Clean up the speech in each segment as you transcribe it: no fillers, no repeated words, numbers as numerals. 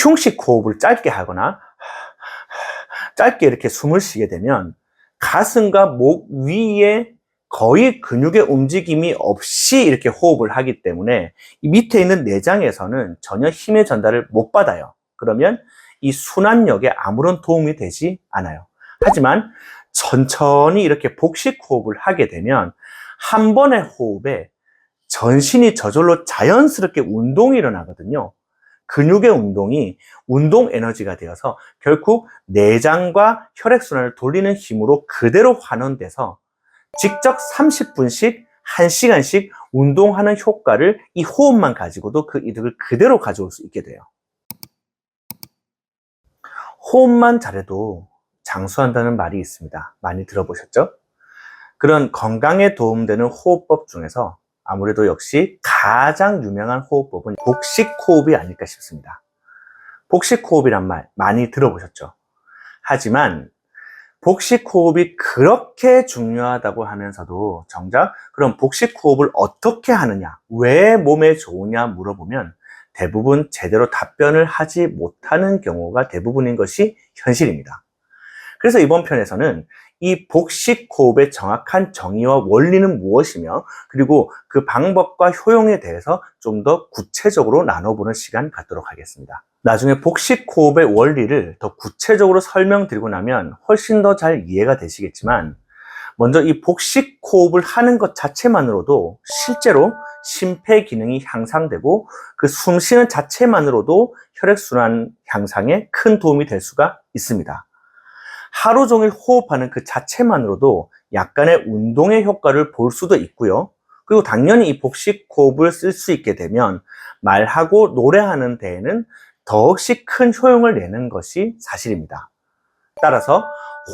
흉식 호흡을 짧게 하거나 짧게 이렇게 숨을 쉬게 되면 가슴과 목 위에 거의 근육의 움직임이 없이 이렇게 호흡을 하기 때문에 이 밑에 있는 내장에서는 전혀 힘의 전달을 못 받아요. 그러면 이 순환력에 아무런 도움이 되지 않아요. 하지만 천천히 이렇게 복식 호흡을 하게 되면 한 번의 호흡에 전신이 저절로 자연스럽게 운동이 일어나거든요. 근육의 운동이 운동 에너지가 되어서 결국 내장과 혈액순환을 돌리는 힘으로 그대로 환원돼서 직접 30분씩 1시간씩 운동하는 효과를 이 호흡만 가지고도 그 이득을 그대로 가져올 수 있게 돼요. 호흡만 잘해도 장수한다는 말이 있습니다. 많이 들어보셨죠? 그런 건강에 도움되는 호흡법 중에서 아무래도 역시 가장 유명한 호흡법은 복식 호흡이 아닐까 싶습니다. 복식 호흡이란 말 많이 들어보셨죠? 하지만 복식 호흡이 그렇게 중요하다고 하면서도 정작 그럼 복식 호흡을 어떻게 하느냐, 왜 몸에 좋으냐 물어보면 대부분 제대로 답변을 하지 못하는 경우가 대부분인 것이 현실입니다. 그래서 이번 편에서는 이 복식 호흡의 정확한 정의와 원리는 무엇이며 그리고 그 방법과 효용에 대해서 좀 더 구체적으로 나눠보는 시간 갖도록 하겠습니다. 나중에 복식 호흡의 원리를 더 구체적으로 설명드리고 나면 훨씬 더 잘 이해가 되시겠지만 먼저 이 복식 호흡을 하는 것 자체만으로도 실제로 심폐 기능이 향상되고 그 숨쉬는 자체만으로도 혈액순환 향상에 큰 도움이 될 수가 있습니다. 하루 종일 호흡하는 그 자체만으로도 약간의 운동의 효과를 볼 수도 있고요. 그리고 당연히 이 복식 호흡을 쓸 수 있게 되면 말하고 노래하는 데에는 더없이 큰 효용을 내는 것이 사실입니다. 따라서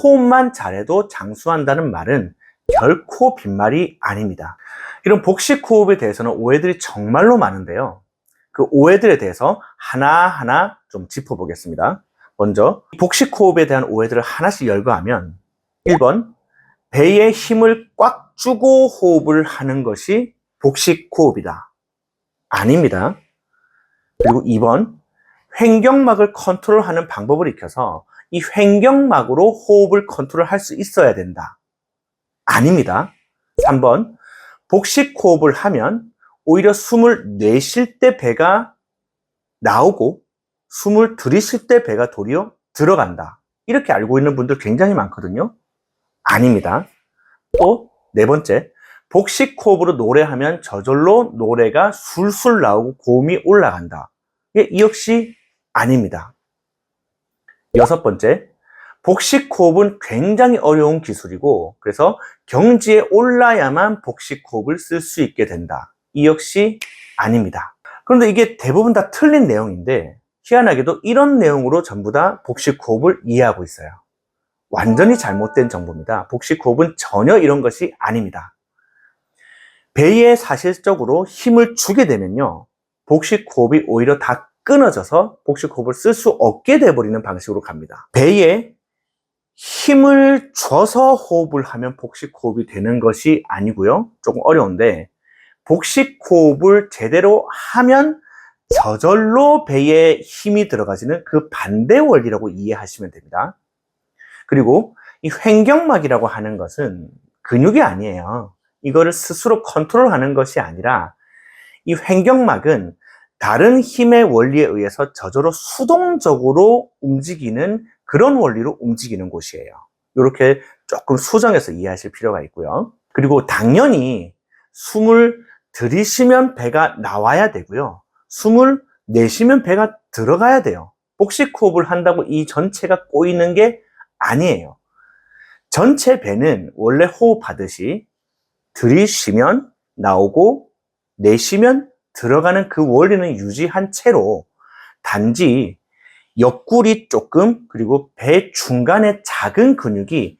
호흡만 잘해도 장수한다는 말은 결코 빈말이 아닙니다. 이런 복식 호흡에 대해서는 오해들이 정말로 많은데요. 그 오해들에 대해서 하나하나 좀 짚어보겠습니다. 먼저 복식 호흡에 대한 오해들을 하나씩 열거하면 1번, 배에 힘을 꽉 주고 호흡을 하는 것이 복식 호흡이다. 아닙니다. 그리고 2번, 횡격막을 컨트롤하는 방법을 익혀서 이 횡격막으로 호흡을 컨트롤할 수 있어야 된다. 아닙니다. 3번, 복식 호흡을 하면 오히려 숨을 내쉴 때 배가 나오고 숨을 들이쉴 때 배가 도리어 들어간다. 이렇게 알고 있는 분들 굉장히 많거든요. 아닙니다. 또 네 번째, 복식 호흡으로 노래하면 저절로 노래가 술술 나오고 고음이 올라간다. 이 역시 아닙니다. 여섯 번째, 복식 호흡은 굉장히 어려운 기술이고 그래서 경지에 올라야만 복식 호흡을 쓸 수 있게 된다. 이 역시 아닙니다. 그런데 이게 대부분 다 틀린 내용인데 희한하게도 이런 내용으로 전부 다 복식 호흡을 이해하고 있어요. 완전히 잘못된 정보입니다. 복식 호흡은 전혀 이런 것이 아닙니다. 배에 사실적으로 힘을 주게 되면요, 복식 호흡이 오히려 다 끊어져서 복식 호흡을 쓸 수 없게 돼버리는 방식으로 갑니다. 배에 힘을 줘서 호흡을 하면 복식 호흡이 되는 것이 아니고요. 조금 어려운데 복식 호흡을 제대로 하면 저절로 배에 힘이 들어가지는 그 반대 원리라고 이해하시면 됩니다. 그리고 이 횡격막이라고 하는 것은 근육이 아니에요. 이거를 스스로 컨트롤하는 것이 아니라 이 횡격막은 다른 힘의 원리에 의해서 저절로 수동적으로 움직이는 그런 원리로 움직이는 곳이에요. 이렇게 조금 수정해서 이해하실 필요가 있고요. 그리고 당연히 숨을 들이쉬면 배가 나와야 되고요. 숨을 내쉬면 배가 들어가야 돼요. 복식 호흡을 한다고 이 전체가 꼬이는 게 아니에요. 전체 배는 원래 호흡하듯이 들이쉬면 나오고 내쉬면 들어가는 그 원리는 유지한 채로 단지 옆구리 조금 그리고 배 중간에 작은 근육이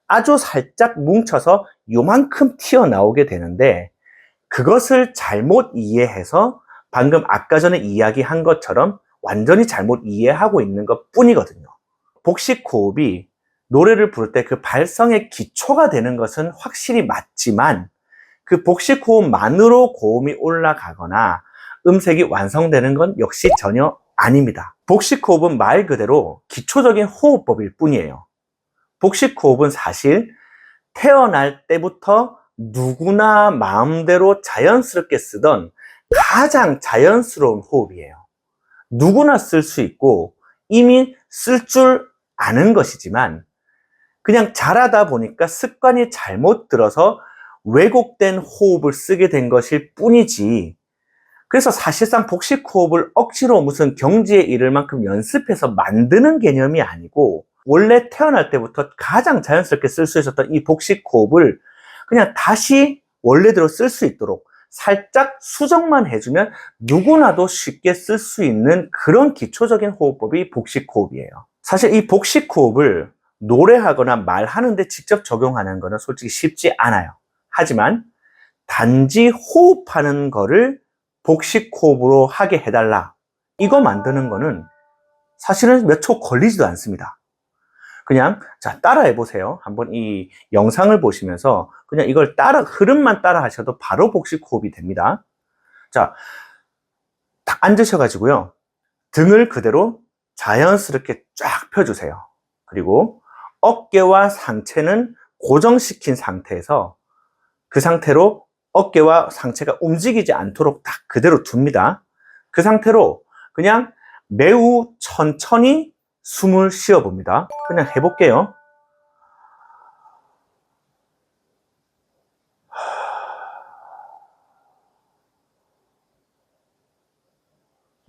아주 살짝 뭉쳐서 요만큼 튀어나오게 되는데 그것을 잘못 이해해서 방금 아까 전에 이야기한 것처럼 완전히 잘못 이해하고 있는 것 뿐이거든요. 복식 호흡이 노래를 부를 때 그 발성의 기초가 되는 것은 확실히 맞지만 그 복식 호흡만으로 고음이 올라가거나 음색이 완성되는 건 역시 전혀 아닙니다. 복식호흡은 말 그대로 기초적인 호흡법일 뿐이에요. 복식호흡은 사실 태어날 때부터 누구나 마음대로 자연스럽게 쓰던 가장 자연스러운 호흡이에요. 누구나 쓸 수 있고 이미 쓸 줄 아는 것이지만 그냥 자라다 보니까 습관이 잘못 들어서 왜곡된 호흡을 쓰게 된 것일 뿐이지, 그래서 사실상 복식호흡을 억지로 무슨 경지에 이를 만큼 연습해서 만드는 개념이 아니고 원래 태어날 때부터 가장 자연스럽게 쓸 수 있었던 이 복식호흡을 그냥 다시 원래대로 쓸 수 있도록 살짝 수정만 해주면 누구나도 쉽게 쓸 수 있는 그런 기초적인 호흡법이 복식호흡이에요. 사실 이 복식호흡을 노래하거나 말하는데 직접 적용하는 거는 솔직히 쉽지 않아요. 하지만 단지 호흡하는 거를 복식호흡으로 하게 해달라, 이거 만드는 거는 사실은 몇 초 걸리지도 않습니다. 그냥 자 따라해 보세요. 한번 이 영상을 보시면서 그냥 이걸 흐름만 따라 하셔도 바로 복식호흡이 됩니다. 자, 딱 앉으셔가지고요, 등을 그대로 자연스럽게 쫙 펴주세요. 그리고 어깨와 상체는 고정시킨 상태에서 그 상태로 어깨와 상체가 움직이지 않도록 딱 그대로 둡니다. 그 상태로 그냥 매우 천천히 숨을 쉬어 봅니다. 그냥 해볼게요.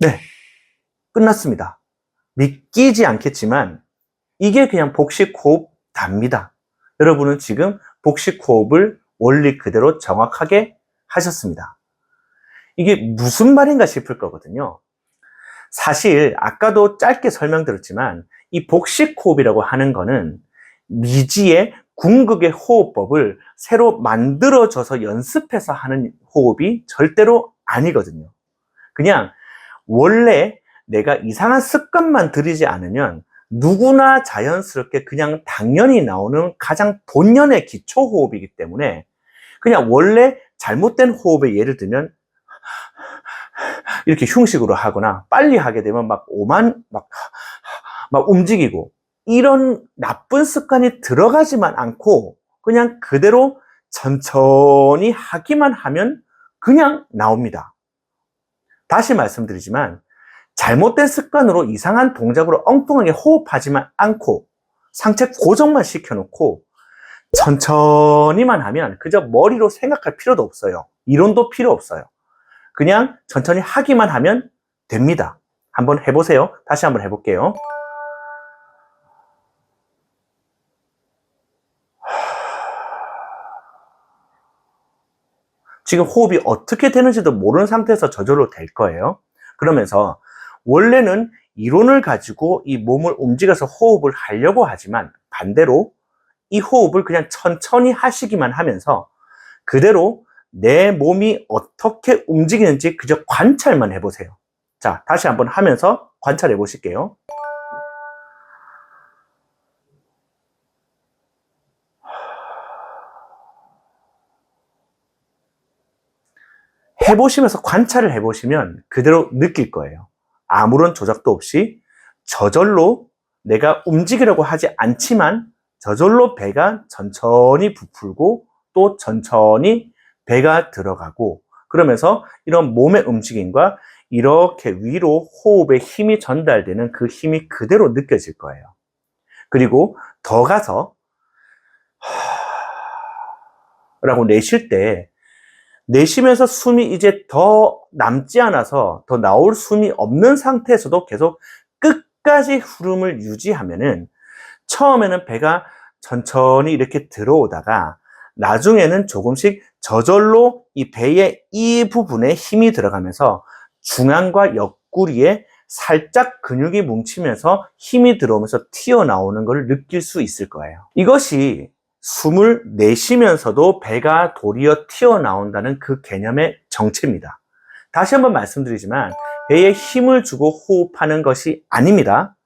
네, 끝났습니다. 믿기지 않겠지만 이게 그냥 복식호흡 답니다. 여러분은 지금 복식호흡을 원리 그대로 정확하게 하셨습니다. 이게 무슨 말인가 싶을 거거든요. 사실 아까도 짧게 설명드렸지만 이 복식호흡이라고 하는 거는 미지의 궁극의 호흡법을 새로 만들어져서 연습해서 하는 호흡이 절대로 아니거든요. 그냥 원래 내가 이상한 습관만 들이지 않으면 누구나 자연스럽게 그냥 당연히 나오는 가장 본연의 기초 호흡이기 때문에 그냥 원래 잘못된 호흡의 예를 들면 이렇게 흉식으로 하거나 빨리 하게 되면 막 움직이고 이런 나쁜 습관이 들어가지만 않고 그냥 그대로 천천히 하기만 하면 그냥 나옵니다. 다시 말씀드리지만 잘못된 습관으로 이상한 동작으로 엉뚱하게 호흡하지만 않고 상체 고정만 시켜놓고 천천히만 하면 그저 머리로 생각할 필요도 없어요. 이론도 필요 없어요. 그냥 천천히 하기만 하면 됩니다. 한번 해보세요. 다시 한번 해볼게요. 지금 호흡이 어떻게 되는지도 모르는 상태에서 저절로 될 거예요. 그러면서 원래는 이론을 가지고 이 몸을 움직여서 호흡을 하려고 하지만 반대로 이 호흡을 그냥 천천히 하시기만 하면서 그대로 내 몸이 어떻게 움직이는지 그저 관찰만 해보세요. 자, 다시 한번 하면서 관찰해 보실게요. 해보시면서 관찰을 해보시면 그대로 느낄 거예요. 아무런 조작도 없이 저절로 내가 움직이려고 하지 않지만 저절로 배가 천천히 부풀고 또 천천히 배가 들어가고 그러면서 이런 몸의 움직임과 이렇게 위로 호흡에 힘이 전달되는 그 힘이 그대로 느껴질 거예요. 그리고 더 가서 라고 내쉴 때 내쉬면서 숨이 이제 더 남지 않아서 더 나올 숨이 없는 상태에서도 계속 끝까지 흐름을 유지하면은 처음에는 배가 천천히 이렇게 들어오다가 나중에는 조금씩 저절로 이 배의 이 부분에 힘이 들어가면서 중앙과 옆구리에 살짝 근육이 뭉치면서 힘이 들어오면서 튀어나오는 것을 느낄 수 있을 거예요. 이것이 숨을 내쉬면서도 배가 도리어 튀어나온다는 그 개념의 정체입니다. 다시 한번 말씀드리지만 배에 힘을 주고 호흡하는 것이 아닙니다.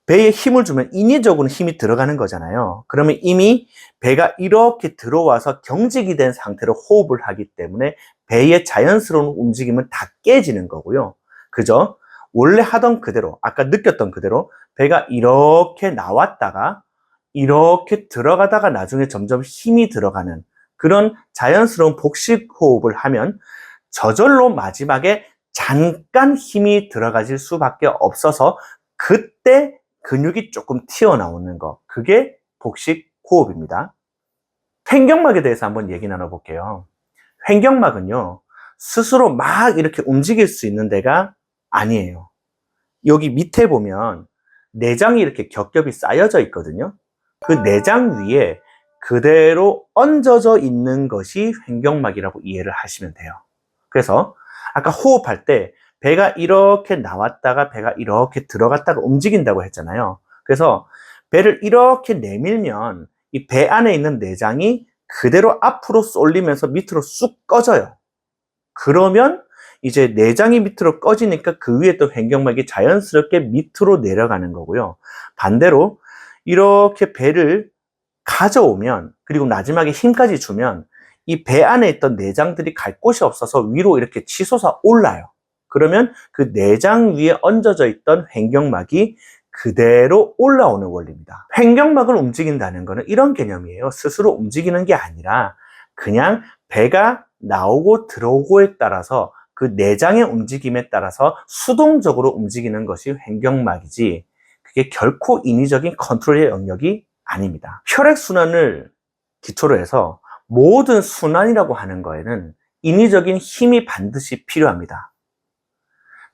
배에 힘을 주면 인위적으로 힘이 들어가는 거잖아요. 그러면 이미 배가 이렇게 들어와서 경직이 된 상태로 호흡을 하기 때문에 배의 자연스러운 움직임은 다 깨지는 거고요. 그저 원래 하던 그대로, 아까 느꼈던 그대로 배가 이렇게 나왔다가 이렇게 들어가다가 나중에 점점 힘이 들어가는 그런 자연스러운 복식 호흡을 하면 저절로 마지막에 잠깐 힘이 들어가질 수밖에 없어서 그때 근육이 조금 튀어나오는 거, 그게 복식 호흡입니다. 횡격막에 대해서 한번 얘기 나눠볼게요. 횡격막은요, 스스로 막 이렇게 움직일 수 있는 데가 아니에요. 여기 밑에 보면 내장이 이렇게 겹겹이 쌓여져 있거든요. 그 내장 위에 그대로 얹어져 있는 것이 횡격막이라고 이해를 하시면 돼요. 그래서 아까 호흡할 때 배가 이렇게 나왔다가 배가 이렇게 들어갔다가 움직인다고 했잖아요. 그래서 배를 이렇게 내밀면 이 배 안에 있는 내장이 그대로 앞으로 쏠리면서 밑으로 쑥 꺼져요. 그러면 이제 내장이 밑으로 꺼지니까 그 위에 또 횡격막이 자연스럽게 밑으로 내려가는 거고요. 반대로 이렇게 배를 가져오면, 그리고 마지막에 힘까지 주면 이 배 안에 있던 내장들이 갈 곳이 없어서 위로 이렇게 치솟아 올라요. 그러면 그 내장 위에 얹어져 있던 횡격막이 그대로 올라오는 원리입니다. 횡격막을 움직인다는 것은 이런 개념이에요. 스스로 움직이는 게 아니라 그냥 배가 나오고 들어오고에 따라서 그 내장의 움직임에 따라서 수동적으로 움직이는 것이 횡격막이지, 그게 결코 인위적인 컨트롤의 영역이 아닙니다. 혈액순환을 기초로 해서 모든 순환이라고 하는 거에는 인위적인 힘이 반드시 필요합니다.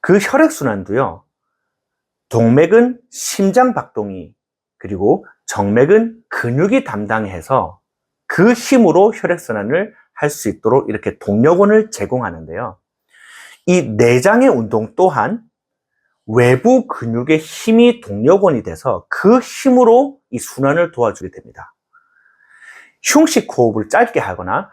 그 혈액순환도요, 동맥은 심장 박동이, 그리고 정맥은 근육이 담당해서 그 힘으로 혈액순환을 할 수 있도록 이렇게 동력원을 제공하는데요. 이 내장의 운동 또한 외부 근육의 힘이 동력원이 돼서 그 힘으로 이 순환을 도와주게 됩니다. 흉식 호흡을 짧게 하거나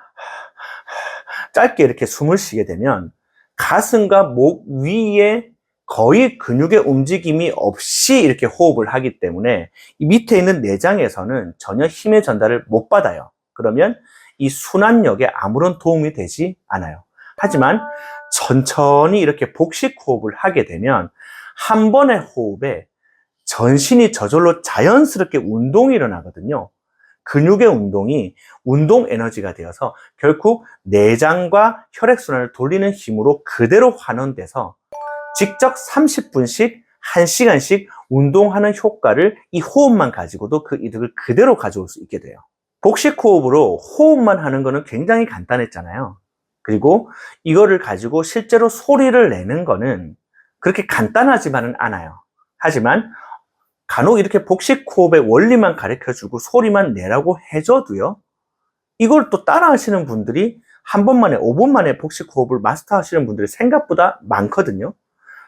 짧게 이렇게 숨을 쉬게 되면 가슴과 목 위에 거의 근육의 움직임이 없이 이렇게 호흡을 하기 때문에 이 밑에 있는 내장에서는 전혀 힘의 전달을 못 받아요. 그러면 이 순환력에 아무런 도움이 되지 않아요. 하지만 천천히 이렇게 복식 호흡을 하게 되면 한 번의 호흡에 전신이 저절로 자연스럽게 운동이 일어나거든요. 근육의 운동이 운동 에너지가 되어서 결국 내장과 혈액순환을 돌리는 힘으로 그대로 환원돼서 직접 30분씩 1시간씩 운동하는 효과를 이 호흡만 가지고도 그 이득을 그대로 가져올 수 있게 돼요. 복식 호흡으로 호흡만 하는 거는 굉장히 간단했잖아요. 그리고 이거를 가지고 실제로 소리를 내는 거는 그렇게 간단하지만은 않아요. 하지만 간혹 이렇게 복식 호흡의 원리만 가르쳐주고 소리만 내라고 해줘도요, 이걸 또 따라 하시는 분들이 한 번 만에 5분 만에 복식 호흡을 마스터 하시는 분들이 생각보다 많거든요.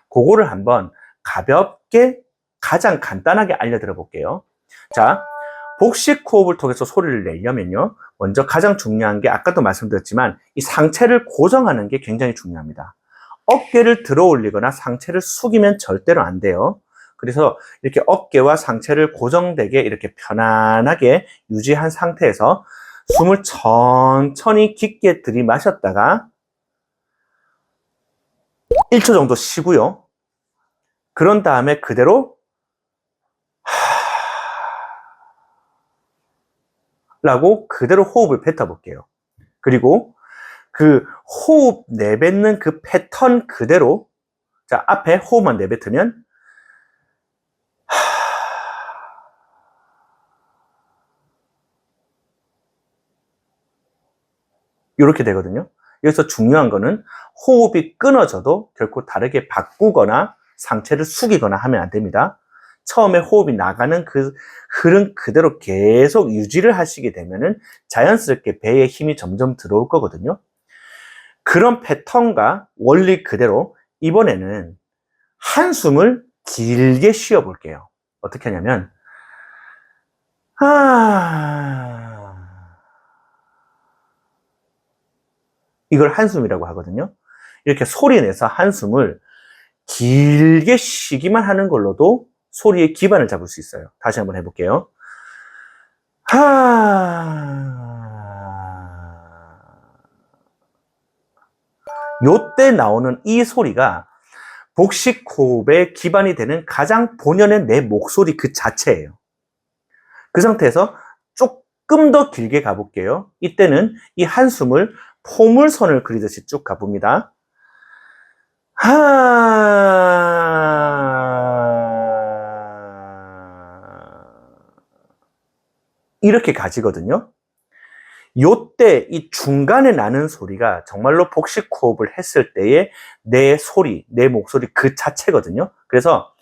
그거를 한번 가볍게 가장 간단하게 알려드려 볼게요. 자, 복식 호흡을 통해서 소리를 내려면요, 먼저 가장 중요한 게 아까도 말씀드렸지만 이 상체를 고정하는 게 굉장히 중요합니다. 어깨를 들어 올리거나 상체를 숙이면 절대로 안 돼요. 그래서 이렇게 어깨와 상체를 고정되게 이렇게 편안하게 유지한 상태에서 숨을 천천히 깊게 들이마셨다가 1초 정도 쉬고요. 그런 다음에 그대로 라고 그대로 호흡을 뱉어볼게요. 그리고 그 호흡 내뱉는 그 패턴 그대로, 자, 앞에 호흡만 내뱉으면 이렇게 되거든요. 여기서 중요한 거는 호흡이 끊어져도 결코 다르게 바꾸거나 상체를 숙이거나 하면 안 됩니다. 처음에 호흡이 나가는 그 흐름 그대로 계속 유지를 하시게 되면은 자연스럽게 배에 힘이 점점 들어올 거거든요. 그런 패턴과 원리 그대로 이번에는 한숨을 길게 쉬어 볼게요. 어떻게 하냐면, 이걸 한숨이라고 하거든요. 이렇게 소리 내서 한숨을 길게 쉬기만 하는 걸로도 소리의 기반을 잡을 수 있어요. 다시 한번 해볼게요. 요때 나오는 이 소리가 복식 호흡의 기반이 되는 가장 본연의 내 목소리 그 자체예요. 그 상태에서 조금 더 길게 가볼게요. 이때는 이 한숨을 포물선을 그리듯이 쭉 가봅니다. 이렇게 가지거든요. 요때 이 중간에 나는 소리가 정말로 복식 호흡을 했을 때의 내 소리, 내 목소리 그 자체거든요. 그래서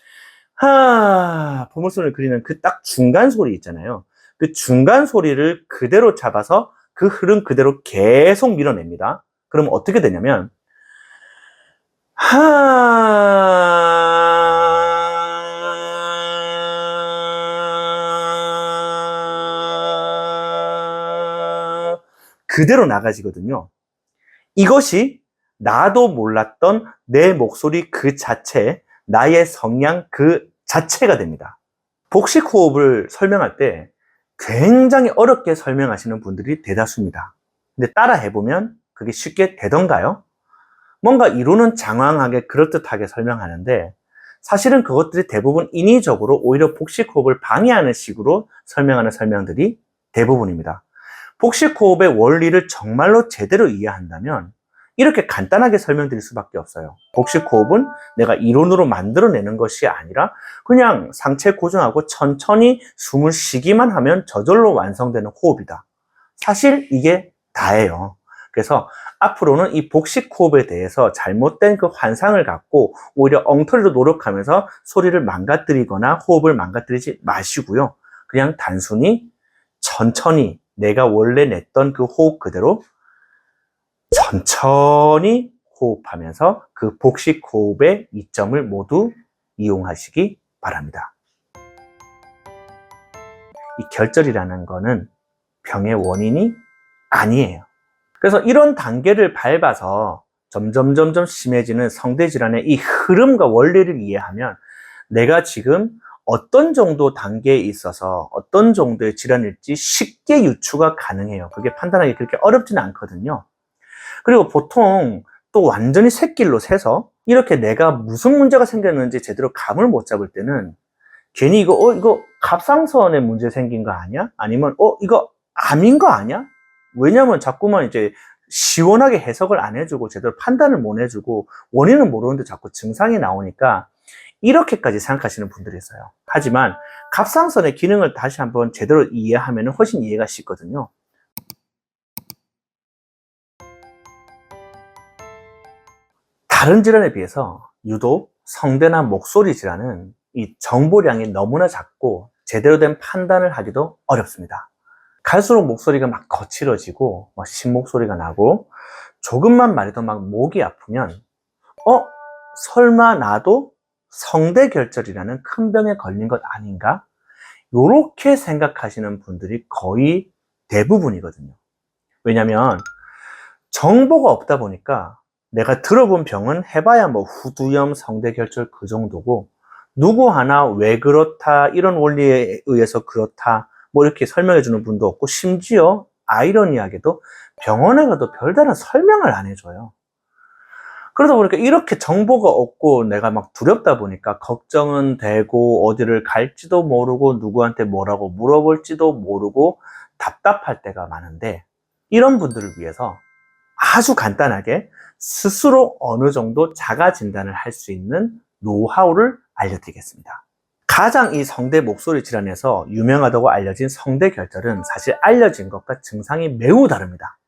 포물선을 그리는 그 딱 중간 소리 있잖아요. 그 중간 소리를 그대로 잡아서 그 흐름 그대로 계속 밀어냅니다. 그럼 어떻게 되냐면 그대로 나가지거든요. 이것이 나도 몰랐던 내 목소리 그 자체, 나의 성량 그 자체가 됩니다. 복식 호흡을 설명할 때 굉장히 어렵게 설명하시는 분들이 대다수입니다. 근데 따라 해보면 그게 쉽게 되던가요? 뭔가 이론은 장황하게 그럴듯하게 설명하는데 사실은 그것들이 대부분 인위적으로 오히려 복식 호흡을 방해하는 식으로 설명하는 설명들이 대부분입니다. 복식 호흡의 원리를 정말로 제대로 이해한다면 이렇게 간단하게 설명드릴 수밖에 없어요. 복식 호흡은 내가 이론으로 만들어내는 것이 아니라 그냥 상체 고정하고 천천히 숨을 쉬기만 하면 저절로 완성되는 호흡이다. 사실 이게 다예요. 그래서 앞으로는 이 복식 호흡에 대해서 잘못된 그 환상을 갖고 오히려 엉터리로 노력하면서 소리를 망가뜨리거나 호흡을 망가뜨리지 마시고요. 그냥 단순히 천천히 내가 원래 냈던 그 호흡 그대로 천천히 호흡하면서 그 복식 호흡의 이점을 모두 이용하시기 바랍니다. 이 결절이라는 거는 병의 원인이 아니에요. 그래서 이런 단계를 밟아서 점점 심해지는 성대 질환의 이 흐름과 원리를 이해하면 내가 지금 어떤 정도 단계에 있어서 어떤 정도의 질환일지 쉽게 유추가 가능해요. 그게 판단하기 그렇게 어렵지는 않거든요. 그리고 보통 또 완전히 샛길로 새서 이렇게 내가 무슨 문제가 생겼는지 제대로 감을 못 잡을 때는 괜히 이거 갑상선에 문제 생긴 거 아니야? 아니면 이거 암인 거 아니야? 왜냐면 자꾸만 이제 시원하게 해석을 안 해주고 제대로 판단을 못 해주고 원인은 모르는데 자꾸 증상이 나오니까 이렇게까지 생각하시는 분들이 있어요. 하지만 갑상선의 기능을 다시 한번 제대로 이해하면 훨씬 이해가 쉽거든요. 다른 질환에 비해서 유독 성대나 목소리 질환은 이 정보량이 너무나 작고 제대로 된 판단을 하기도 어렵습니다. 갈수록 목소리가 막 거칠어지고 막 신목소리가 나고 조금만 말해도 막 목이 아프면 설마 나도 성대결절이라는 큰 병에 걸린 것 아닌가? 이렇게 생각하시는 분들이 거의 대부분이거든요. 왜냐면 정보가 없다 보니까 내가 들어본 병은 해봐야 뭐 후두염, 성대결절 그 정도고 누구 하나 왜 그렇다, 이런 원리에 의해서 그렇다 뭐 이렇게 설명해 주는 분도 없고 심지어 아이러니하게도 병원에 가도 별다른 설명을 안 해줘요. 그러다 보니까 이렇게 정보가 없고 내가 막 두렵다 보니까 걱정은 되고 어디를 갈지도 모르고 누구한테 뭐라고 물어볼지도 모르고 답답할 때가 많은데 이런 분들을 위해서 아주 간단하게 스스로 어느 정도 자가 진단을 할 수 있는 노하우를 알려드리겠습니다. 가장 이 성대 목소리 질환에서 유명하다고 알려진 성대결절은 사실 알려진 것과 증상이 매우 다릅니다.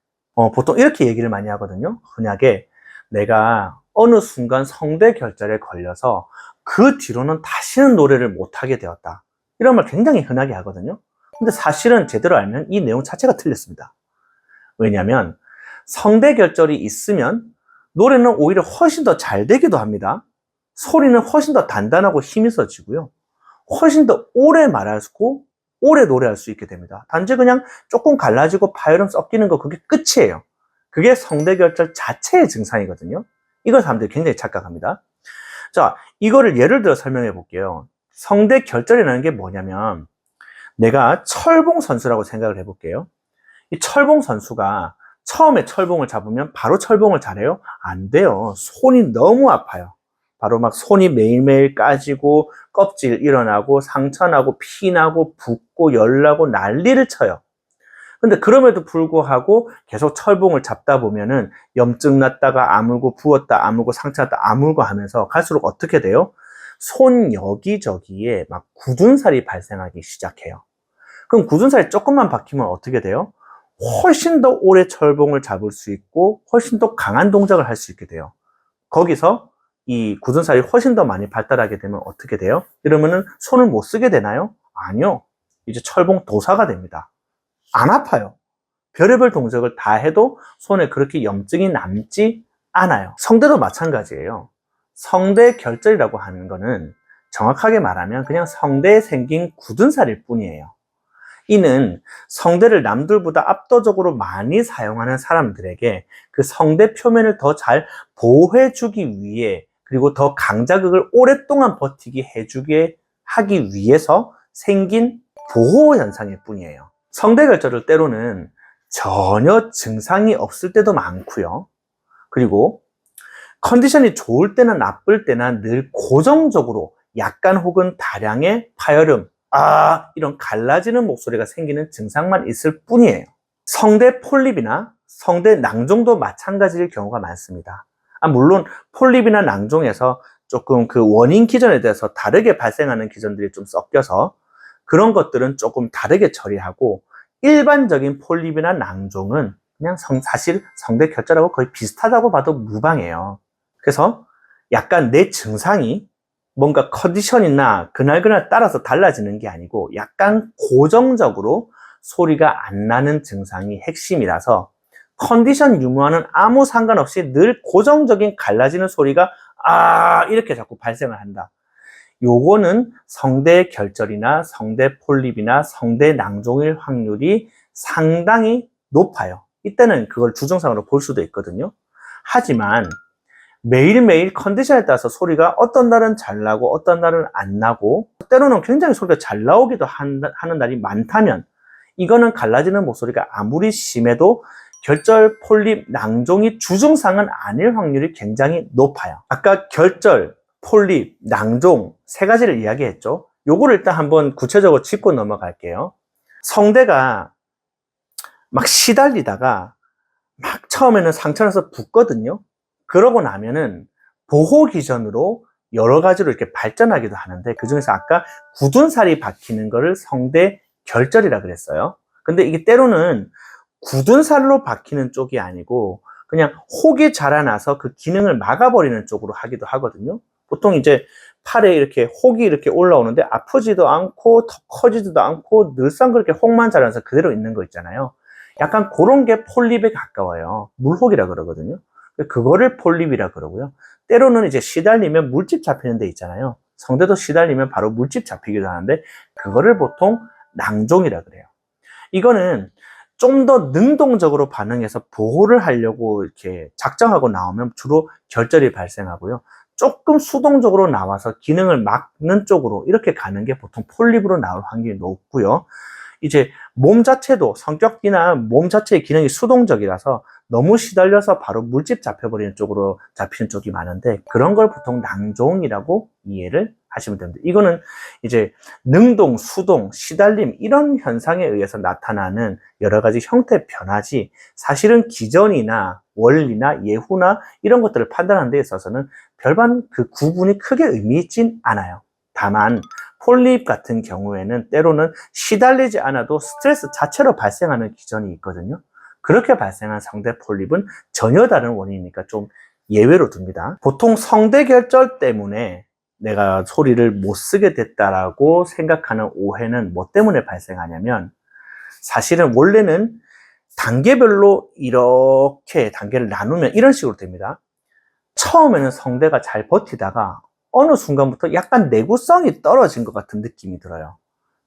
보통 이렇게 얘기를 많이 하거든요. 흔하게 내가 어느 순간 성대결절에 걸려서 그 뒤로는 다시는 노래를 못하게 되었다. 이런 말 굉장히 흔하게 하거든요. 근데 사실은 제대로 알면 이 내용 자체가 틀렸습니다. 왜냐하면 성대결절이 있으면 노래는 오히려 훨씬 더 잘 되기도 합니다. 소리는 훨씬 더 단단하고 힘이 있어지고요. 훨씬 더 오래 말하고 오래 노래할 수 있게 됩니다. 단지 그냥 조금 갈라지고 파열음 섞이는 거 그게 끝이에요. 그게 성대결절 자체의 증상이거든요. 이걸 사람들이 굉장히 착각합니다. 자, 이거를 예를 들어 설명해 볼게요. 성대결절이라는 게 뭐냐면 내가 철봉 선수라고 생각을 해볼게요. 이 철봉 선수가 처음에 철봉을 잡으면 바로 철봉을 잘해요? 안 돼요. 손이 너무 아파요. 바로 막 손이 매일매일 까지고 껍질 일어나고 상처나고 피나고 붓고 열나고 난리를 쳐요. 근데 그럼에도 불구하고 계속 철봉을 잡다 보면은 염증 났다가 아물고 부었다 아물고 상처 났다 아물고 하면서 갈수록 어떻게 돼요? 손 여기저기에 막 굳은 살이 발생하기 시작해요. 그럼 굳은 살이 조금만 박히면 어떻게 돼요? 훨씬 더 오래 철봉을 잡을 수 있고 훨씬 더 강한 동작을 할 수 있게 돼요. 거기서 이 굳은 살이 훨씬 더 많이 발달하게 되면 어떻게 돼요? 이러면은 손을 못 쓰게 되나요? 아니요. 이제 철봉 도사가 됩니다. 안 아파요. 별의별 동작을 다 해도 손에 그렇게 염증이 남지 않아요. 성대도 마찬가지예요. 성대 결절이라고 하는 거는 정확하게 말하면 그냥 성대에 생긴 굳은 살일 뿐이에요. 이는 성대를 남들보다 압도적으로 많이 사용하는 사람들에게 그 성대 표면을 더 잘 보호해주기 위해, 그리고 더 강자극을 오랫동안 버티게 해주게 하기 위해서 생긴 보호 현상일 뿐이에요. 성대 결절을 때로는 전혀 증상이 없을 때도 많고요. 그리고 컨디션이 좋을 때나 나쁠 때나 늘 고정적으로 약간 혹은 다량의 파열음, 이런 갈라지는 목소리가 생기는 증상만 있을 뿐이에요. 성대 폴립이나 성대 낭종도 마찬가지일 경우가 많습니다. 물론 폴립이나 낭종에서 조금 그 원인 기전에 대해서 다르게 발생하는 기전들이 좀 섞여서 그런 것들은 조금 다르게 처리하고, 일반적인 폴립이나 낭종은 그냥 사실 성대 결절하고 거의 비슷하다고 봐도 무방해요. 그래서 약간 내 증상이 뭔가 컨디션이나 그날그날 따라서 달라지는 게 아니고 약간 고정적으로 소리가 안 나는 증상이 핵심이라서 컨디션 유무와는 아무 상관없이 늘 고정적인 갈라지는 소리가 이렇게 자꾸 발생을 한다. 요거는 성대 결절이나 성대 폴립이나 성대 낭종일 확률이 상당히 높아요. 이때는 그걸 주증상으로 볼 수도 있거든요. 하지만 매일매일 컨디션에 따라서 소리가 어떤 날은 잘 나고 어떤 날은 안 나고 때로는 굉장히 소리가 잘 나오기도 하는 날이 많다면, 이거는 갈라지는 목소리가 아무리 심해도 결절, 폴립, 낭종이 주증상은 아닐 확률이 굉장히 높아요. 아까 결절, 폴립, 낭종 세 가지를 이야기했죠. 요거를 일단 한번 구체적으로 짚고 넘어갈게요. 성대가 막 시달리다가 막 처음에는 상처나서 붓거든요. 그러고 나면은 보호 기전으로 여러 가지로 이렇게 발전하기도 하는데, 그 중에서 아까 굳은 살이 박히는 거를 성대 결절이라 그랬어요. 근데 이게 때로는 굳은 살로 박히는 쪽이 아니고 그냥 혹이 자라나서 그 기능을 막아버리는 쪽으로 하기도 하거든요. 보통 이제 팔에 이렇게 혹이 이렇게 올라오는데 아프지도 않고 더 커지지도 않고 늘상 그렇게 혹만 자라나서 그대로 있는 거 있잖아요. 약간 그런 게 폴립에 가까워요. 물혹이라 그러거든요. 그거를 폴립이라 그러고요. 때로는 이제 시달리면 물집 잡히는 데 있잖아요. 성대도 시달리면 바로 물집 잡히기도 하는데 그거를 보통 낭종이라 그래요. 이거는 좀 더 능동적으로 반응해서 보호를 하려고 이렇게 작정하고 나오면 주로 결절이 발생하고요. 조금 수동적으로 나와서 기능을 막는 쪽으로 이렇게 가는 게 보통 폴립으로 나올 확률이 높고요. 이제 몸 자체도 성격이나 몸 자체의 기능이 수동적이라서 너무 시달려서 바로 물집 잡혀버리는 쪽으로 잡히는 쪽이 많은데, 그런 걸 보통 낭종이라고 이해를 하시면 됩니다. 이거는 이제 능동, 수동, 시달림 이런 현상에 의해서 나타나는 여러 가지 형태 변화지, 사실은 기전이나 원리나 예후나 이런 것들을 판단하는 데 있어서는 별반 그 구분이 크게 의미 있진 않아요. 다만 폴립 같은 경우에는 때로는 시달리지 않아도 스트레스 자체로 발생하는 기전이 있거든요. 그렇게 발생한 성대 폴립은 전혀 다른 원인이니까 좀 예외로 둡니다. 보통 성대 결절 때문에 내가 소리를 못 쓰게 됐다라고 생각하는 오해는 뭐 때문에 발생하냐면, 사실은 원래는 단계별로 이렇게 단계를 나누면 이런 식으로 됩니다. 처음에는 성대가 잘 버티다가 어느 순간부터 약간 내구성이 떨어진 것 같은 느낌이 들어요.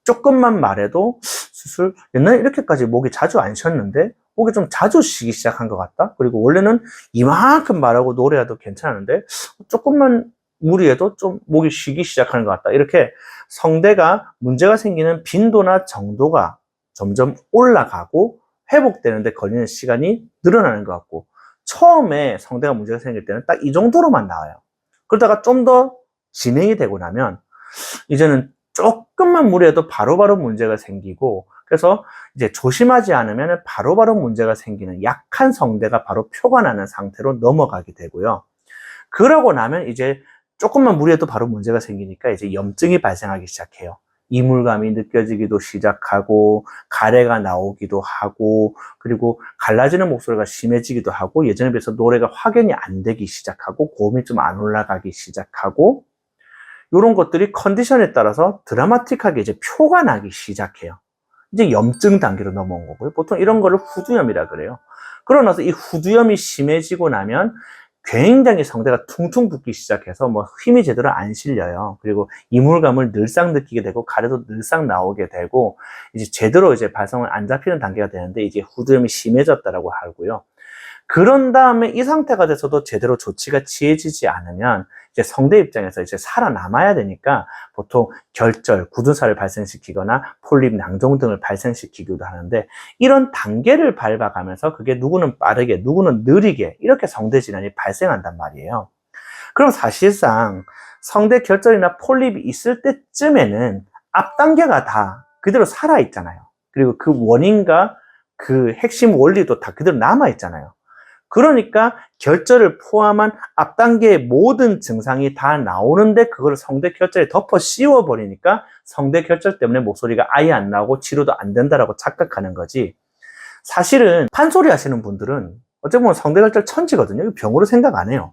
조금만 말해도 수술, 옛날에 이렇게까지 목이 자주 안 쉬었는데 목이 좀 자주 쉬기 시작한 것 같다. 그리고 원래는 이만큼 말하고 노래해도 괜찮은데 조금만 무리해도 좀 목이 쉬기 시작하는 것 같다. 이렇게 성대가 문제가 생기는 빈도나 정도가 점점 올라가고 회복되는데 걸리는 시간이 늘어나는 것 같고, 처음에 성대가 문제가 생길 때는 딱 이 정도로만 나와요. 그러다가 좀 더 진행이 되고 나면 이제는 조금만 무리해도 바로바로 문제가 생기고, 그래서 이제 조심하지 않으면 바로바로 문제가 생기는 약한 성대가 바로 표가 나는 상태로 넘어가게 되고요. 그러고 나면 이제 조금만 무리해도 바로 문제가 생기니까 이제 염증이 발생하기 시작해요. 이물감이 느껴지기도 시작하고, 가래가 나오기도 하고, 그리고 갈라지는 목소리가 심해지기도 하고, 예전에 비해서 노래가 확연히 안 되기 시작하고, 고음이 좀 안 올라가기 시작하고, 이런 것들이 컨디션에 따라서 드라마틱하게 이제 표가 나기 시작해요. 이제 염증 단계로 넘어온 거고요. 보통 이런 거를 후두염이라 그래요. 그러고 나서 이 후두염이 심해지고 나면 굉장히 성대가 퉁퉁 붓기 시작해서 뭐 힘이 제대로 안 실려요. 그리고 이물감을 늘상 느끼게 되고 가래도 늘상 나오게 되고 이제 제대로 이제 발성을 안 잡히는 단계가 되는데 이제 후두염이 심해졌다라고 하고요. 그런 다음에 이 상태가 돼서도 제대로 조치가 취해지지 않으면 이제 성대 입장에서 이제 살아남아야 되니까 보통 결절, 굳은 살을 발생시키거나 폴립, 낭종 등을 발생시키기도 하는데 이런 단계를 밟아가면서 그게 누구는 빠르게, 누구는 느리게 이렇게 성대 질환이 발생한단 말이에요. 그럼 사실상 성대 결절이나 폴립이 있을 때쯤에는 앞 단계가 다 그대로 살아있잖아요. 그리고 그 원인과 그 핵심 원리도 다 그대로 남아있잖아요. 그러니까 결절을 포함한 앞 단계의 모든 증상이 다 나오는데 그걸 성대 결절에 덮어 씌워 버리니까 성대 결절 때문에 목소리가 아예 안 나오고 치료도 안 된다라고 착각하는 거지. 사실은 판소리 하시는 분들은 어찌 보면 성대 결절 천지거든요. 병으로 생각 안 해요.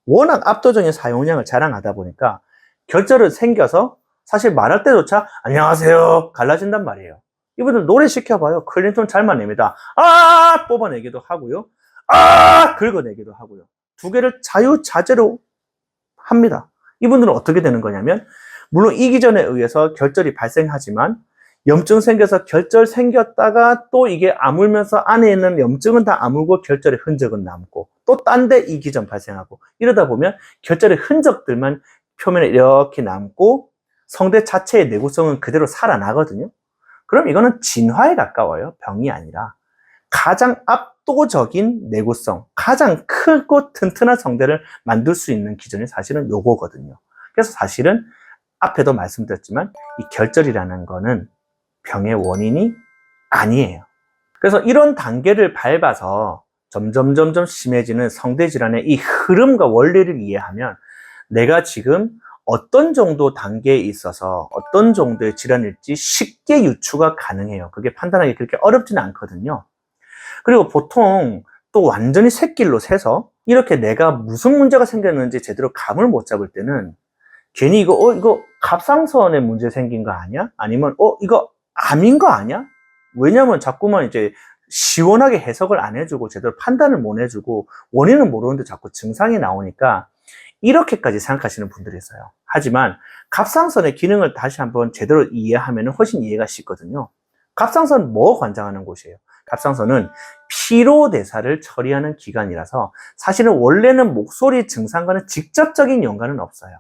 워낙 압도적인 사용량을 자랑하다 보니까 결절을 생겨서 사실 말할 때조차 안녕하세요 갈라진단 말이에요. 이분들 노래 시켜봐요. 클린톤 잘만 냅니다. 아 뽑아내기도 하고요. 아! 긁어내기도 하고요. 두 개를 자유자재로 합니다. 이분들은 어떻게 되는 거냐면, 물론 이기전에 의해서 결절이 발생하지만, 염증 생겨서 결절 생겼다가 또 이게 아물면서 안에 있는 염증은 다 아물고 결절의 흔적은 남고, 또 딴 데 이기전 발생하고, 이러다 보면 결절의 흔적들만 표면에 이렇게 남고, 성대 자체의 내구성은 그대로 살아나거든요. 그럼 이거는 진화에 가까워요. 병이 아니라. 가장 압도적인 내구성, 가장 크고 튼튼한 성대를 만들 수 있는 기준이 사실은 요거거든요. 그래서 사실은 앞에도 말씀드렸지만 이 결절이라는 거는 병의 원인이 아니에요. 그래서 이런 단계를 밟아서 점점 심해지는 성대 질환의 이 흐름과 원리를 이해하면 내가 지금 어떤 정도 단계에 있어서 어떤 정도의 질환일지 쉽게 유추가 가능해요. 그게 판단하기 그렇게 어렵지는 않거든요. 그리고 보통 또 완전히 샛길로 새서 이렇게 내가 무슨 문제가 생겼는지 제대로 감을 못 잡을 때는 괜히 이거 갑상선에 문제 생긴 거 아니야? 아니면 이거 암인 거 아니야? 왜냐면 자꾸만 이제 시원하게 해석을 안 해주고 제대로 판단을 못 해주고 원인은 모르는데 자꾸 증상이 나오니까 이렇게까지 생각하시는 분들이 있어요. 하지만 갑상선의 기능을 다시 한번 제대로 이해하면 훨씬 이해가 쉽거든요. 갑상선 뭐 관장하는 곳이에요? 갑상선은 피로대사를 처리하는 기관이라서 사실은 원래는 목소리 증상과는 직접적인 연관은 없어요.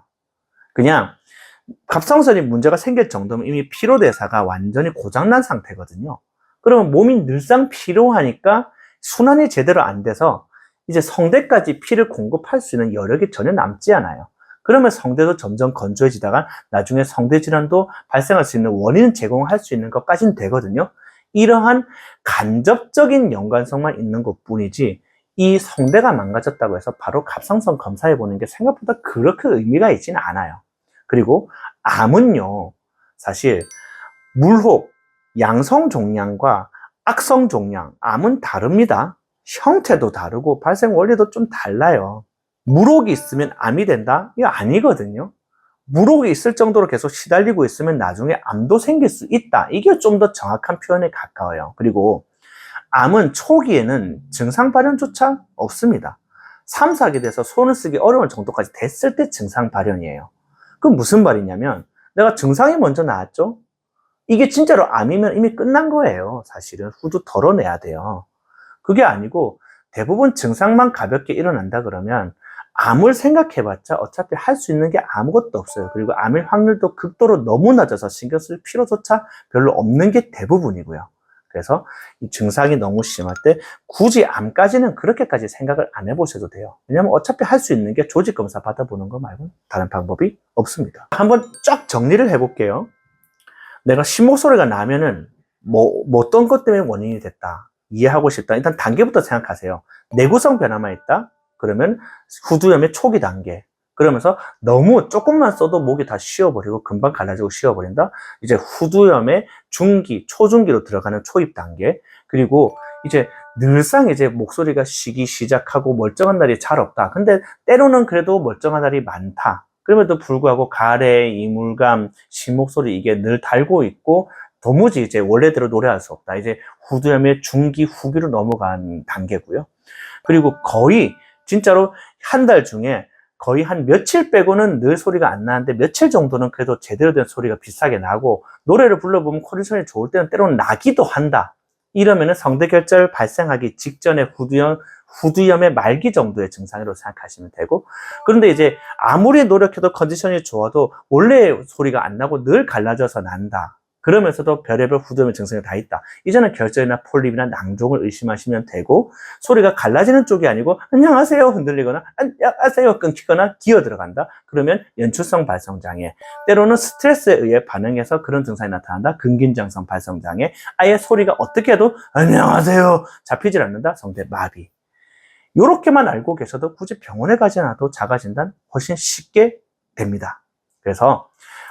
그냥 갑상선이 문제가 생길 정도면 이미 피로대사가 완전히 고장난 상태거든요. 그러면 몸이 늘상 피로하니까 순환이 제대로 안 돼서 이제 성대까지 피를 공급할 수 있는 여력이 전혀 남지 않아요. 그러면 성대도 점점 건조해지다가 나중에 성대 질환도 발생할 수 있는 원인 제공할 수 있는 것까지는 되거든요. 이러한 간접적인 연관성만 있는 것 뿐이지 이 성대가 망가졌다고 해서 바로 갑상선 검사해 보는 게 생각보다 그렇게 의미가 있지는 않아요. 그리고 암은요, 사실 물혹, 양성 종양과 악성 종양, 암은 다릅니다. 형태도 다르고 발생 원리도 좀 달라요. 물혹이 있으면 암이 된다? 이거 아니거든요. 물혹이 있을 정도로 계속 시달리고 있으면 나중에 암도 생길 수 있다. 이게 좀 더 정확한 표현에 가까워요. 그리고 암은 초기에는 증상 발현조차 없습니다. 3, 4기 돼서 손을 쓰기 어려운 정도까지 됐을 때 증상 발현이에요. 그럼 무슨 말이냐면 내가 증상이 먼저 나왔죠? 이게 진짜로 암이면 이미 끝난 거예요. 사실은 후두 덜어내야 돼요. 그게 아니고 대부분 증상만 가볍게 일어난다 그러면 암을 생각해봤자 어차피 할 수 있는 게 아무것도 없어요. 그리고 암일 확률도 극도로 너무 낮아서 신경 쓸 필요조차 별로 없는 게 대부분이고요. 그래서 이 증상이 너무 심할 때 굳이 암까지는 그렇게까지 생각을 안 해보셔도 돼요. 왜냐면 어차피 할 수 있는 게 조직 검사 받아보는 거 말고 다른 방법이 없습니다. 한번 쫙 정리를 해볼게요. 내가 심호소리가 나면은 어떤 것 때문에 원인이 됐다. 이해하고 싶다. 일단 단계부터 생각하세요. 내구성 변화만 있다? 그러면 후두염의 초기 단계. 그러면서 너무 조금만 써도 목이 다 쉬어버리고 금방 갈라지고 쉬어버린다? 이제 후두염의 중기, 초중기로 들어가는 초입 단계. 그리고 이제 늘상 이제 목소리가 쉬기 시작하고 멀쩡한 날이 잘 없다. 근데 때로는 그래도 멀쩡한 날이 많다. 그럼에도 불구하고 가래, 이물감, 심목소리 이게 늘 달고 있고 도무지 이제 원래대로 노래할 수 없다. 이제 후두염의 중기, 후기로 넘어간 단계고요. 그리고 거의 진짜로 한 달 중에 거의 한 며칠 빼고는 늘 소리가 안 나는데 며칠 정도는 그래도 제대로 된 소리가 비슷하게 나고 노래를 불러보면 컨디션이 좋을 때는 때로는 나기도 한다. 이러면은 성대결절 발생하기 직전에 후두염의 말기 정도의 증상으로 생각하시면 되고, 그런데 이제 아무리 노력해도 컨디션이 좋아도 원래 소리가 안 나고 늘 갈라져서 난다. 그러면서도 별의별 후두염의 증상이 다 있다. 이제는 결절이나 폴립이나 낭종을 의심하시면 되고, 소리가 갈라지는 쪽이 아니고 안녕하세요 흔들리거나 안녕하세요 끊기거나 기어 들어간다. 그러면 연출성 발성장애, 때로는 스트레스에 의해 반응해서 그런 증상이 나타난다. 근긴장성 발성장애, 아예 소리가 어떻게 해도 안녕하세요 잡히질 않는다. 성대 마비. 이렇게만 알고 계셔도 굳이 병원에 가지 않아도 자가진단 훨씬 쉽게 됩니다. 그래서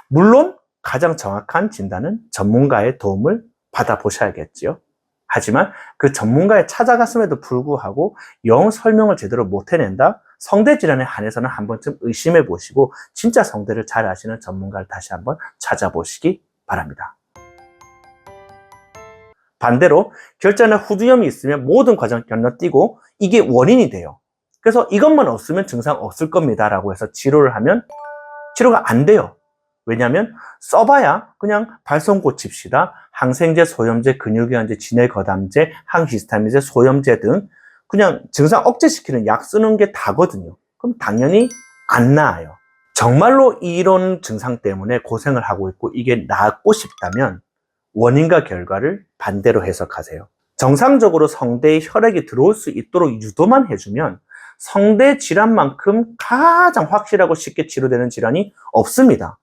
물론 가장 정확한 진단은 전문가의 도움을 받아보셔야겠지요. 하지만 그 전문가에 찾아갔음에도 불구하고 영 설명을 제대로 못 해낸다? 성대 질환에 한해서는 한 번쯤 의심해 보시고 진짜 성대를 잘 아시는 전문가를 다시 한번 찾아보시기 바랍니다. 반대로 결절이나 후두염이 있으면 모든 과정을 건너뛰고 이게 원인이 돼요. 그래서 이것만 없으면 증상 없을 겁니다 라고 해서 치료를 하면 치료가 안 돼요. 왜냐하면 써봐야 그냥 발성 고칩시다. 항생제, 소염제, 근육이완제, 진해거담제, 항히스타민제, 소염제 등 그냥 증상 억제시키는 약 쓰는 게 다거든요. 그럼 당연히 안 나아요. 정말로 이런 증상 때문에 고생을 하고 있고 이게 나았고 싶다면 원인과 결과를 반대로 해석하세요. 정상적으로 성대에 혈액이 들어올 수 있도록 유도만 해주면 성대 질환만큼 가장 확실하고 쉽게 치료되는 질환이 없습니다.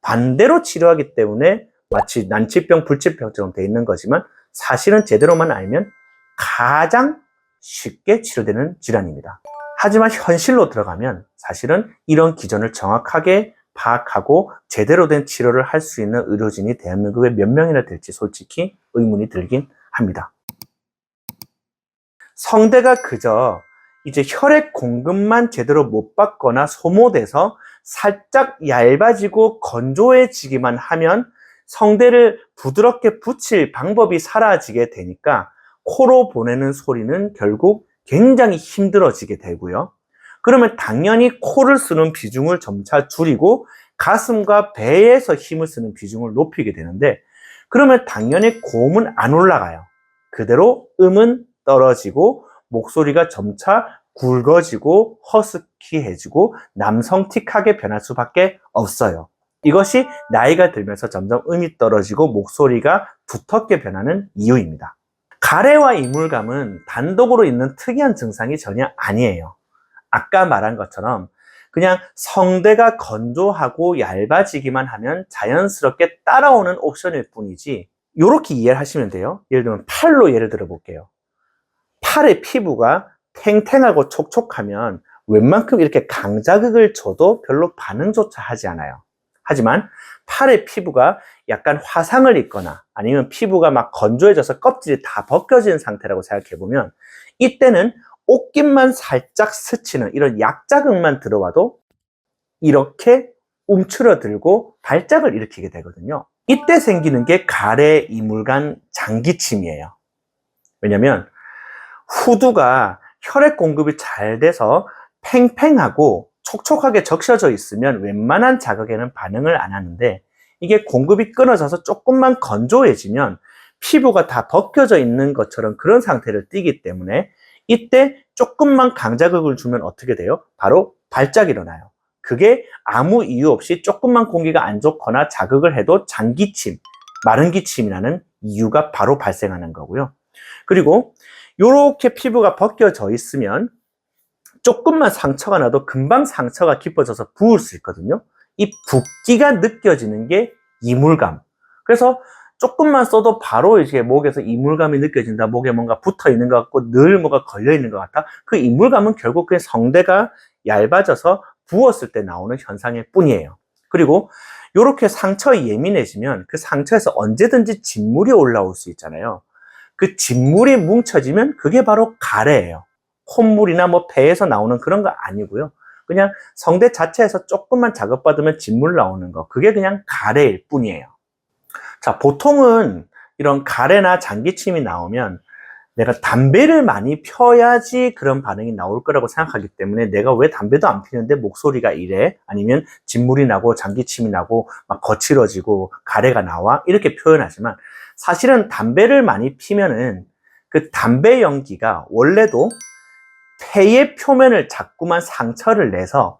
반대로 치료하기 때문에 마치 난치병, 불치병처럼 돼 있는 거지만 사실은 제대로만 알면 가장 쉽게 치료되는 질환입니다. 하지만 현실로 들어가면 사실은 이런 기전을 정확하게 파악하고 제대로 된 치료를 할 수 있는 의료진이 대한민국에 몇 명이나 될지 솔직히 의문이 들긴 합니다. 성대가 그저 이제 혈액 공급만 제대로 못 받거나 소모돼서 살짝 얇아지고 건조해지기만 하면 성대를 부드럽게 붙일 방법이 사라지게 되니까 코로 보내는 소리는 결국 굉장히 힘들어지게 되고요. 그러면 당연히 코를 쓰는 비중을 점차 줄이고 가슴과 배에서 힘을 쓰는 비중을 높이게 되는데 그러면 당연히 고음은 안 올라가요. 그대로 음은 떨어지고 목소리가 점차 굵어지고 허스키해지고 남성틱하게 변할 수밖에 없어요. 이것이 나이가 들면서 점점 음이 떨어지고 목소리가 두텁게 변하는 이유입니다. 가래와 이물감은 단독으로 있는 특이한 증상이 전혀 아니에요. 아까 말한 것처럼 그냥 성대가 건조하고 얇아지기만 하면 자연스럽게 따라오는 옵션일 뿐이지 이렇게 이해하시면 돼요. 예를 들면 팔로 예를 들어 볼게요. 팔의 피부가 탱탱하고 촉촉하면 웬만큼 이렇게 강자극을 줘도 별로 반응조차 하지 않아요. 하지만 팔의 피부가 약간 화상을 입거나 아니면 피부가 막 건조해져서 껍질이 다 벗겨진 상태라고 생각해보면 이때는 옷깃만 살짝 스치는 이런 약자극만 들어와도 이렇게 움츠러들고 발작을 일으키게 되거든요. 이때 생기는 게 가래, 이물감, 장기침이에요. 왜냐면 후두가 혈액 공급이 잘 돼서 팽팽하고 촉촉하게 적셔져 있으면 웬만한 자극에는 반응을 안 하는데 이게 공급이 끊어져서 조금만 건조해지면 피부가 다 벗겨져 있는 것처럼 그런 상태를 띠기 때문에 이때 조금만 강자극을 주면 어떻게 돼요? 바로 발작이 일어나요. 그게 아무 이유 없이 조금만 공기가 안 좋거나 자극을 해도 장기침, 마른 기침이라는 이유가 바로 발생하는 거고요. 그리고 이렇게 피부가 벗겨져 있으면 조금만 상처가 나도 금방 상처가 깊어져서 부을 수 있거든요. 이 붓기가 느껴지는 게 이물감. 그래서 조금만 써도 바로 이제 목에서 이물감이 느껴진다. 목에 뭔가 붙어 있는 것 같고 늘 뭐가 걸려 있는 것 같다. 그 이물감은 결국 그 성대가 얇아져서 부었을 때 나오는 현상일 뿐이에요. 그리고 이렇게 상처에 예민해지면 그 상처에서 언제든지 진물이 올라올 수 있잖아요. 그 진물이 뭉쳐지면 그게 바로 가래예요. 콧물이나 뭐 폐에서 나오는 그런 거 아니고요. 그냥 성대 자체에서 조금만 자극받으면 진물 나오는 거. 그게 그냥 가래일 뿐이에요. 자, 보통은 이런 가래나 장기침이 나오면 내가 담배를 많이 펴야지 그런 반응이 나올 거라고 생각하기 때문에 내가 왜 담배도 안 피는데 목소리가 이래? 아니면 진물이 나고 장기침이 나고 막 거칠어지고 가래가 나와? 이렇게 표현하지만 사실은 담배를 많이 피면은 그 담배 연기가 원래도 폐의 표면을 자꾸만 상처를 내서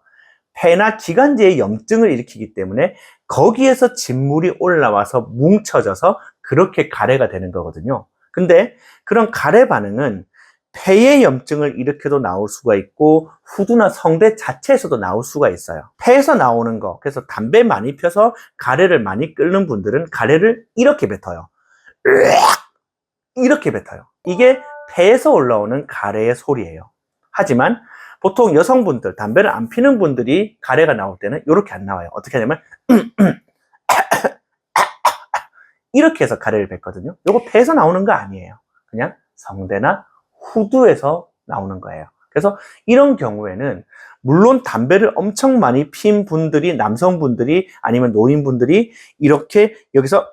폐나 기관지에 염증을 일으키기 때문에 거기에서 진물이 올라와서 뭉쳐져서 그렇게 가래가 되는 거거든요. 근데 그런 가래 반응은 폐의 염증을 일으켜도 나올 수가 있고 후두나 성대 자체에서도 나올 수가 있어요. 폐에서 나오는 거, 그래서 담배 많이 펴서 가래를 많이 끓는 분들은 가래를 이렇게 뱉어요. 이렇게 뱉어요. 이게 폐에서 올라오는 가래의 소리예요. 하지만 보통 여성분들, 담배를 안 피는 분들이 가래가 나올 때는 이렇게 안 나와요. 어떻게 하냐면 이렇게 해서 가래를 뱉거든요. 이거 폐에서 나오는 거 아니에요. 그냥 성대나 후두에서 나오는 거예요. 그래서 이런 경우에는 물론 담배를 엄청 많이 핀 분들이, 남성분들이 아니면 노인분들이 이렇게 여기서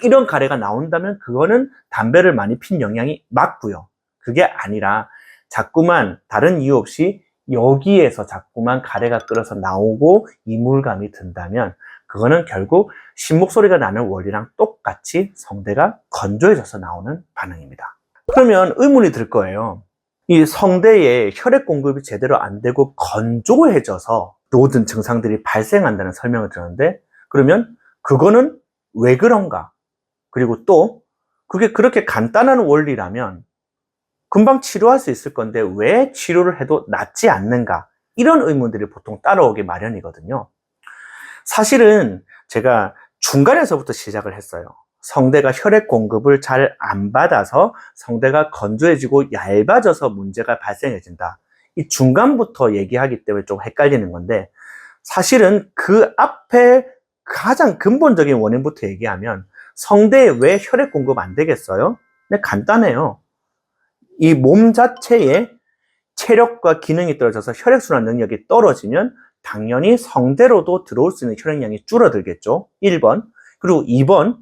이런 가래가 나온다면 그거는 담배를 많이 핀 영향이 맞고요. 그게 아니라 자꾸만 다른 이유 없이 여기에서 자꾸만 가래가 끓어서 나오고 이물감이 든다면 그거는 결국 신목소리가 나는 원리랑 똑같이 성대가 건조해져서 나오는 반응입니다. 그러면 의문이 들 거예요. 이 성대에 혈액 공급이 제대로 안 되고 건조해져서 모든 증상들이 발생한다는 설명을 들었는데 그러면 그거는 왜 그런가? 그리고 또 그게 그렇게 간단한 원리라면 금방 치료할 수 있을 건데 왜 치료를 해도 낫지 않는가? 이런 의문들이 보통 따라오기 마련이거든요. 사실은 제가 중간에서부터 시작을 했어요. 성대가 혈액 공급을 잘 안 받아서 성대가 건조해지고 얇아져서 문제가 발생해진다. 이 중간부터 얘기하기 때문에 좀 헷갈리는 건데 사실은 그 앞에 가장 근본적인 원인부터 얘기하면 성대에 왜 혈액 공급 안 되겠어요? 네, 간단해요. 이 몸 자체에 체력과 기능이 떨어져서 혈액순환 능력이 떨어지면 당연히 성대로도 들어올 수 있는 혈액량이 줄어들겠죠. 1번. 그리고 2번,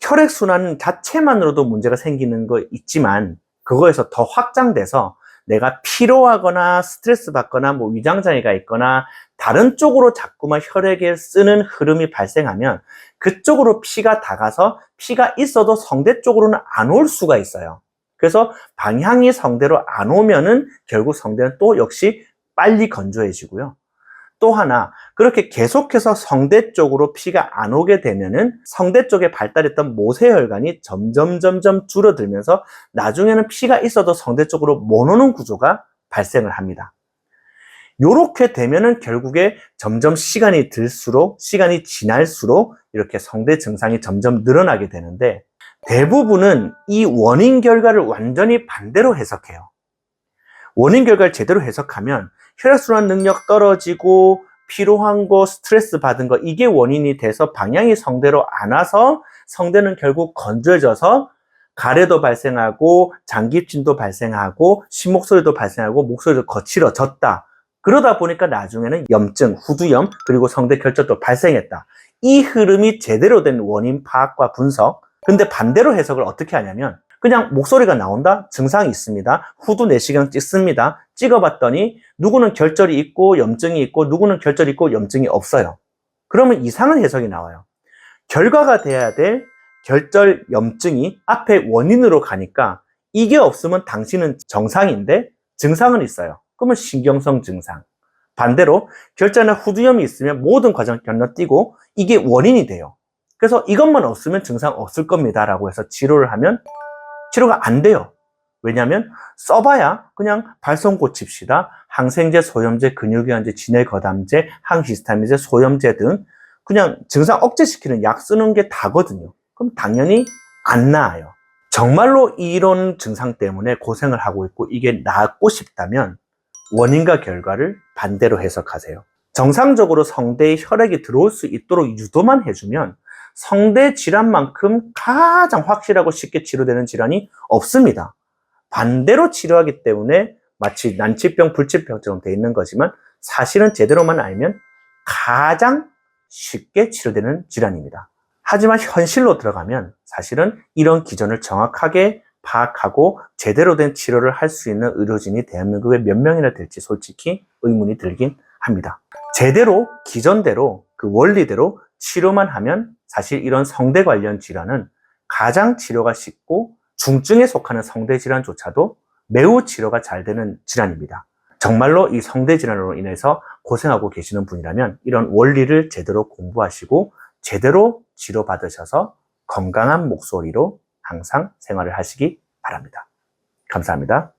혈액순환 자체만으로도 문제가 생기는 거 있지만 그거에서 더 확장돼서 내가 피로하거나 스트레스 받거나 뭐 위장장애가 있거나 다른 쪽으로 자꾸만 혈액에 쓰는 흐름이 발생하면 그쪽으로 피가 다가서 피가 있어도 성대 쪽으로는 안 올 수가 있어요. 그래서 방향이 성대로 안 오면은 결국 성대는 또 역시 빨리 건조해지고요. 또 하나, 그렇게 계속해서 성대 쪽으로 피가 안 오게 되면은 성대 쪽에 발달했던 모세혈관이 점점 줄어들면서 나중에는 피가 있어도 성대 쪽으로 못 오는 구조가 발생을 합니다. 요렇게 되면은 결국에 점점 시간이 들수록, 시간이 지날수록 이렇게 성대 증상이 점점 늘어나게 되는데 대부분은 이 원인 결과를 완전히 반대로 해석해요. 원인 결과를 제대로 해석하면 혈액순환 능력 떨어지고 피로한 거, 스트레스 받은 거 이게 원인이 돼서 방향이 성대로 안 와서 성대는 결국 건조해져서 가래도 발생하고 장기침도 발생하고 심목소리도 발생하고 목소리도 거칠어졌다. 그러다 보니까 나중에는 염증, 후두염 그리고 성대 결절도 발생했다. 이 흐름이 제대로 된 원인 파악과 분석. 근데 반대로 해석을 어떻게 하냐면 그냥 목소리가 나온다? 증상이 있습니다. 후두 내시경 찍습니다. 찍어봤더니 누구는 결절이 있고 염증이 있고 누구는 결절이 있고 염증이 없어요. 그러면 이상한 해석이 나와요. 결과가 돼야 될 결절 염증이 앞에 원인으로 가니까 이게 없으면 당신은 정상인데 증상은 있어요. 그러면 신경성 증상. 반대로 결절이나 후두염이 있으면 모든 과정을 건너뛰고 이게 원인이 돼요. 그래서 이것만 없으면 증상 없을 겁니다 라고 해서 치료를 하면 치료가 안 돼요. 왜냐하면 써봐야 그냥 발성 고칩시다. 항생제, 소염제, 근육이완제, 진해거담제, 항히스타민제, 소염제 등 그냥 증상 억제시키는 약 쓰는 게 다거든요. 그럼 당연히 안 나아요. 정말로 이런 증상 때문에 고생을 하고 있고 이게 낫고 싶다면 원인과 결과를 반대로 해석하세요. 정상적으로 성대에 혈액이 들어올 수 있도록 유도만 해주면 성대 질환만큼 가장 확실하고 쉽게 치료되는 질환이 없습니다. 반대로 치료하기 때문에 마치 난치병, 불치병처럼 돼 있는 거지만 사실은 제대로만 알면 가장 쉽게 치료되는 질환입니다. 하지만 현실로 들어가면 사실은 이런 기전을 정확하게 파악하고 제대로 된 치료를 할 수 있는 의료진이 대한민국에 몇 명이나 될지 솔직히 의문이 들긴 합니다. 제대로 기전대로 그 원리대로 치료만 하면 사실 이런 성대 관련 질환은 가장 치료가 쉽고 중증에 속하는 성대 질환조차도 매우 치료가 잘 되는 질환입니다. 정말로 이 성대 질환으로 인해서 고생하고 계시는 분이라면 이런 원리를 제대로 공부하시고 제대로 치료받으셔서 건강한 목소리로 항상 생활을 하시기 바랍니다. 감사합니다.